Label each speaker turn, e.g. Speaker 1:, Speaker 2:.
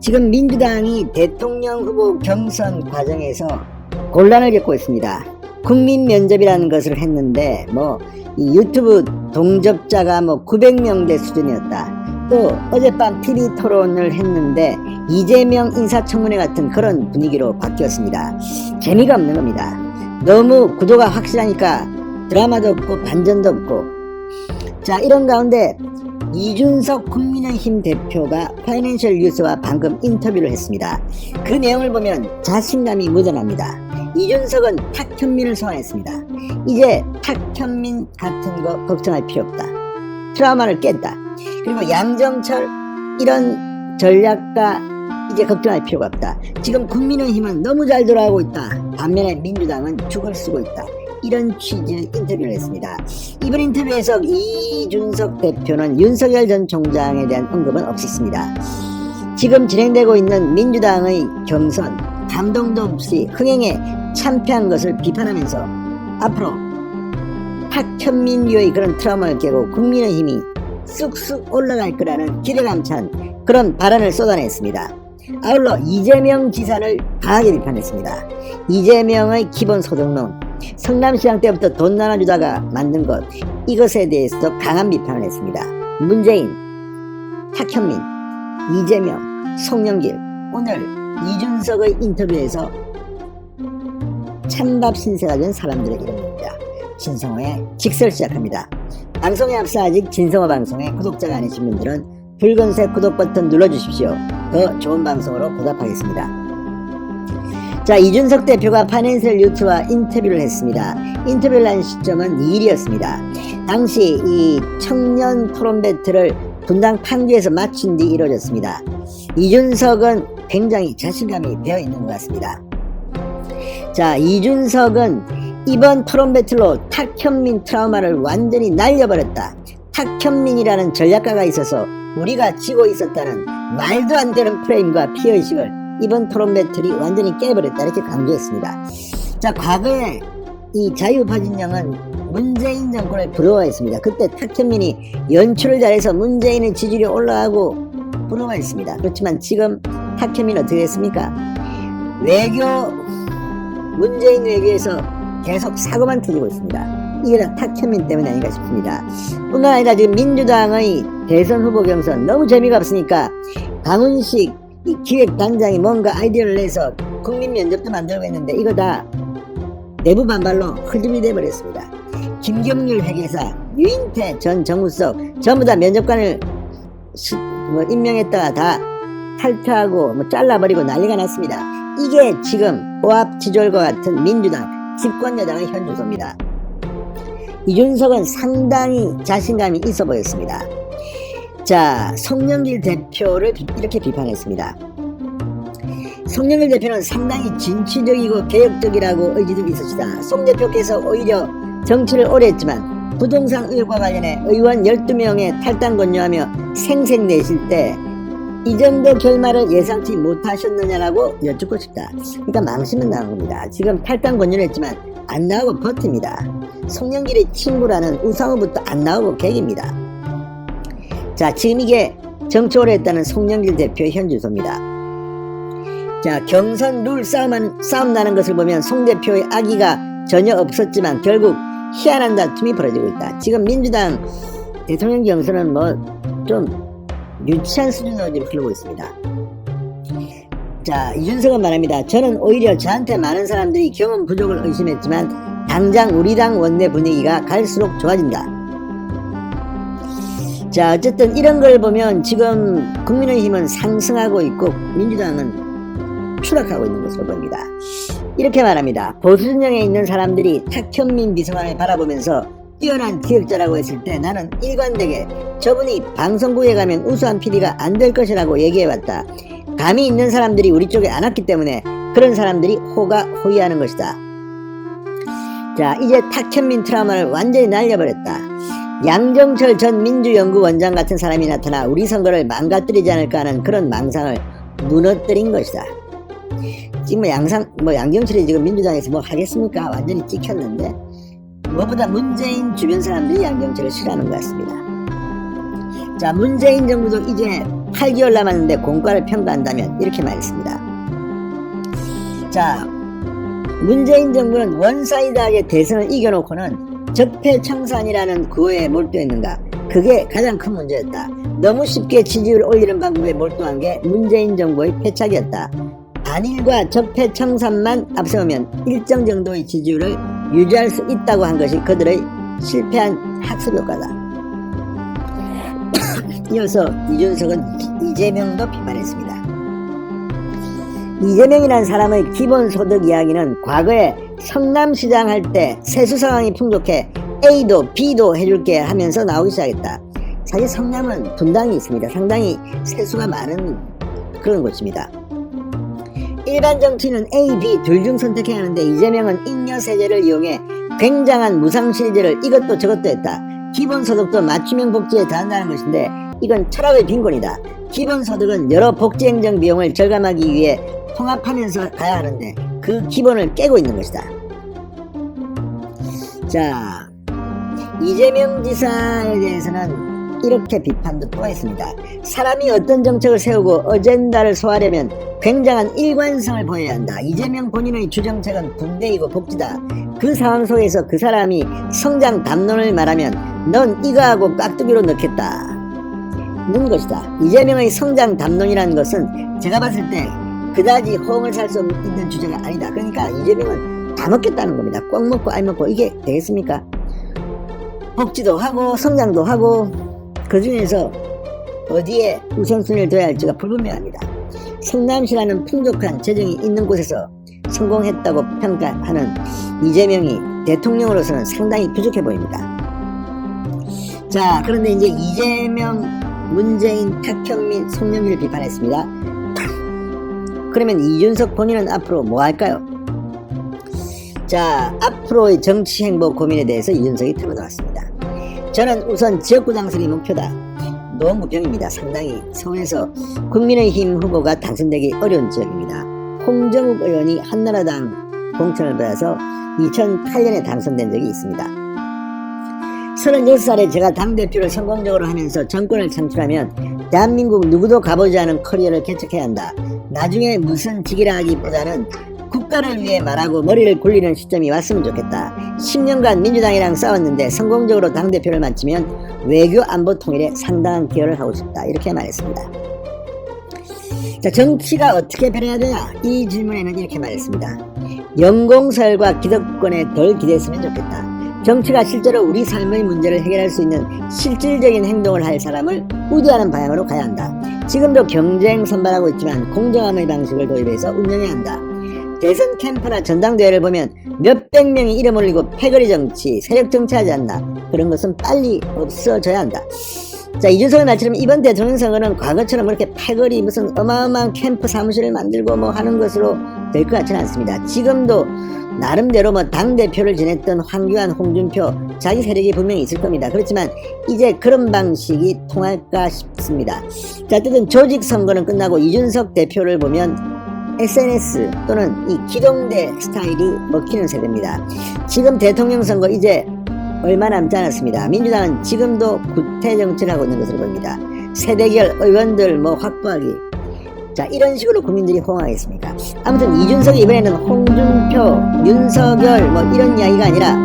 Speaker 1: 지금 민주당이 대통령 후보 경선 과정에서 곤란을 겪고 있습니다. 국민 면접이라는 것을 했는데 이 유튜브 동접자가 900명대 수준이었다. 또 어젯밤 TV 토론을 했는데 이재명 인사청문회 같은 그런 분위기로 바뀌었습니다. 재미가 없는 겁니다. 너무 구도가 확실하니까 드라마도 없고 반전도 없고. 자, 이런 가운데 이준석 국민의힘 대표가 파이낸셜 뉴스와 방금 인터뷰를 했습니다. 그 내용을 보면 자신감이 묻어납니다. 이준석은 탁현민을 소환했습니다. 이제 탁현민 같은 거 걱정할 필요 없다. 트라우마를 깼다. 그리고 양정철 이런 전략가 이제 걱정할 필요가 없다. 지금 국민의힘은 너무 잘 돌아가고 있다. 반면에 민주당은 죽을 쓰고 있다. 이런 취지의 인터뷰를 했습니다. 이번 인터뷰에서 이준석 대표는 윤석열 전 총장에 대한 언급은 없었습니다. 지금 진행되고 있는 민주당의 경선, 감동도 없이 흥행에 참패한 것을 비판하면서 앞으로 탁현민류의 그런 트라우마를 깨고 국민의힘이 쑥쑥 올라갈 거라는 기대감 찬 그런 발언을 쏟아냈습니다. 아울러 이재명 지사를 강하게 비판했습니다. 이재명의 기본소득론, 성남시장 때부터 돈 나눠주다가 만든 것, 이것에 대해서도 강한 비판을 했습니다. 문재인, 탁현민, 이재명, 송영길, 오늘 이준석의 인터뷰에서 찬밥 신세가 된 사람들의 이름입니다. 진성호의 직설 시작합니다. 방송에 앞서 아직 진성호 방송에 구독자가 아니신 분들은 붉은색 구독 버튼 눌러주십시오. 더 좋은 방송으로 보답하겠습니다. 자, 이준석 대표가 파이낸셜 뉴스와 인터뷰를 했습니다. 인터뷰를 한 시점은 2일이었습니다. 당시 이 청년 토론 배틀을 분당 판교에서 마친 뒤 이루어졌습니다. 이준석은 굉장히 자신감이 배어있는 것 같습니다. 자, 이준석은 이번 토론 배틀로 탁현민 트라우마를 완전히 날려버렸다. 탁현민이라는 전략가가 있어서 우리가 지고 있었다는 말도 안 되는 프레임과 피해의식을 이번 토론 배틀이 완전히 깨버렸다. 이렇게 강조했습니다. 자, 과거에 이 자유우파 진영은 문재인 정권을 부러워했습니다. 그때 탁현민이 연출을 잘해서 문재인의 지지율이 올라가고 부러워했습니다. 그렇지만 지금 탁현민 어떻게 했습니까? 문재인 외교에서 계속 사고만 터지고 있습니다. 이게 다 탁현민 때문이 아닌가 싶습니다. 뿐만 아니라 지금 민주당의 대선 후보 경선 너무 재미가 없으니까 강훈식 이 기획단장이 뭔가 아이디어를 내서 국민 면접도 만들고 했는데 이거 다 내부 반발로 흐름이 돼버렸습니다. 김경률 회계사, 유인태 전 정무수석 전부 다 면접관을 임명했다가 다 탈퇴하고 잘라버리고 난리가 났습니다. 이게 지금 오합지졸과 같은 민주당 집권여당의 현 주소입니다. 이준석은 상당히 자신감이 있어 보였습니다. 자, 송영길 대표를 이렇게 비판했습니다. 송영길 대표는 상당히 진취적이고 개혁적이라고 의지도 있으시다. 송 대표께서 오히려 정치를 오래 했지만 부동산 의혹과 관련해 의원 12명의 탈당 권유하며 생색내실 때 이 정도 결말을 예상치 못하셨느냐라고 여쭙고 싶다. 그러니까 망신은 나온 겁니다. 지금 탈당 권유를 했지만 안 나오고 버팁니다. 송영길의 친구라는 우상호부터 안 나오고 객입니다. 자, 지금 이게 정치 오래 했다는 송영길 대표의 현 주소입니다. 자, 경선 룰 싸움 나는 것을 보면 송 대표의 악의가 전혀 없었지만 결국 희한한 다툼이 벌어지고 있다. 지금 민주당 대통령 경선은 좀 유치한 수준으로 지금 흐르고 있습니다. 자, 이준석은 말합니다. 저는 오히려 저한테 많은 사람들이 경험 부족을 의심했지만 당장 우리 당 원내 분위기가 갈수록 좋아진다. 자, 어쨌든 이런 걸 보면 지금 국민의힘은 상승하고 있고 민주당은 추락하고 있는 것으로 보입니다. 이렇게 말합니다. 보수 진영에 있는 사람들이 탁현민 비서관을 바라보면서 뛰어난 기획자라고 했을 때 나는 일관되게 저분이 방송국에 가면 우수한 PD가 안 될 것이라고 얘기해왔다. 감이 있는 사람들이 우리 쪽에 안 왔기 때문에 그런 사람들이 호의하는 것이다. 자, 이제 탁현민 트라우마를 완전히 날려버렸다. 양정철 전 민주연구원장 같은 사람이 나타나 우리 선거를 망가뜨리지 않을까 하는 그런 망상을 무너뜨린 것이다. 지금 양정철이 지금 민주당에서 뭐 하겠습니까? 완전히 찍혔는데 무엇보다 문재인 주변 사람들이 양정철을 싫어하는 것 같습니다. 자, 문재인 정부도 이제 8개월 남았는데 공과를 평가한다면 이렇게 말했습니다. 자, 문재인 정부는 원사이드하게 대선을 이겨놓고는 적폐청산이라는 구호에 몰두했는가? 그게 가장 큰 문제였다. 너무 쉽게 지지율을 올리는 방법에 몰두한 게 문재인 정부의 패착이었다. 반일과 적폐청산만 앞세우면 일정 정도의 지지율을 유지할 수 있다고 한 것이 그들의 실패한 학습효과다. 이어서 이준석은 이재명도 비판했습니다. 이재명이라는 사람의 기본소득 이야기는 과거에 성남시장 할 때 세수 상황이 풍족해 A도 B도 해줄게 하면서 나오기 시작했다. 사실 성남은 분당이 있습니다. 상당히 세수가 많은 그런 곳입니다. 일반 정치인은 A, B 둘 중 선택해야 하는데 이재명은 잉여세제를 이용해 굉장한 무상실제를 이것도 저것도 했다. 기본소득도 맞춤형 복지에 더한다는 것인데 이건 철학의 빈곤이다. 기본소득은 여러 복지행정 비용을 절감하기 위해 통합하면서 가야 하는데 그 기본을 깨고 있는 것이다. 자, 이재명 지사에 대해서는 이렇게 비판도 또 했습니다. 사람이 어떤 정책을 세우고 어젠다를 소화하려면 굉장한 일관성을 보여야 한다. 이재명 본인의 주정책은 군대이고 복지다. 그 상황 속에서 그 사람이 성장 담론을 말하면 넌 이거하고 깍두기로 넣겠다 는 것이다. 이재명의 성장 담론이라는 것은 제가 봤을 때 그다지 호응을 살 수 있는 주제가 아니다. 그러니까 이재명은 다 먹겠다는 겁니다. 꽉 먹고 알 먹고 이게 되겠습니까? 복지도 하고 성장도 하고 그 중에서 어디에 우선순위를 둬야 할지가 불분명합니다. 성남시라는 풍족한 재정이 있는 곳에서 성공했다고 평가하는 이재명이 대통령으로서는 상당히 부족해 보입니다. 자, 그런데 이제 이재명, 문재인, 탁현민, 송영길을 비판했습니다. 그러면 이준석 본인은 앞으로 뭐 할까요? 자, 앞으로의 정치 행보 고민에 대해서 이준석이 털어놓았습니다. 저는 우선 지역구 당선이 목표다. 노무병입니다. 상당히 서울에서 국민의힘 후보가 당선되기 어려운 지역입니다. 홍정욱 의원이 한나라당 공천을 받아서 2008년에 당선된 적이 있습니다. 36살에 제가 당대표를 성공적으로 하면서 정권을 창출하면 대한민국 누구도 가보지 않은 커리어를 개척해야 한다. 나중에 무슨 직이라 하기보다는 국가를 위해 말하고 머리를 굴리는 시점이 왔으면 좋겠다. 10년간 민주당이랑 싸웠는데 성공적으로 당대표를 마치면 외교 안보 통일에 상당한 기여를 하고 싶다. 이렇게 말했습니다. 자, 정치가 어떻게 변해야 되냐? 이 질문에는 이렇게 말했습니다. 연공설과 기득권에 덜 기대했으면 좋겠다. 정치가 실제로 우리 삶의 문제를 해결할 수 있는 실질적인 행동을 할 사람을 우대하는 방향으로 가야 한다. 지금도 경쟁 선발하고 있지만 공정함의 방식을 도입해서 운영해야 한다. 대선 캠프나 전당대회를 보면 몇백 명이 이름 올리고 패거리 정치, 세력 정치하지 않나. 그런 것은 빨리 없어져야 한다. 자, 이준석의 말처럼 이번 대통령 선거는 과거처럼 그렇게 패거리 무슨 어마어마한 캠프 사무실을 만들고 뭐 하는 것으로 될 것 같지는 않습니다. 지금도 나름대로 뭐 당대표를 지냈던 황교안, 홍준표 자기 세력이 분명히 있을 겁니다. 그렇지만 이제 그런 방식이 통할까 싶습니다. 자, 어쨌든 조직 선거는 끝나고 이준석 대표를 보면 SNS 또는 이 기동대 스타일이 먹히는 세대입니다. 지금 대통령 선거 이제 얼마 남지 않았습니다. 민주당은 지금도 구태 정치를 하고 있는 것으로 보입니다. 세대결 의원들 뭐 확보하기. 자, 이런 식으로 국민들이 호응하겠습니까? 아무튼 이준석이 이번에는 홍준표, 윤석열 뭐 이런 이야기가 아니라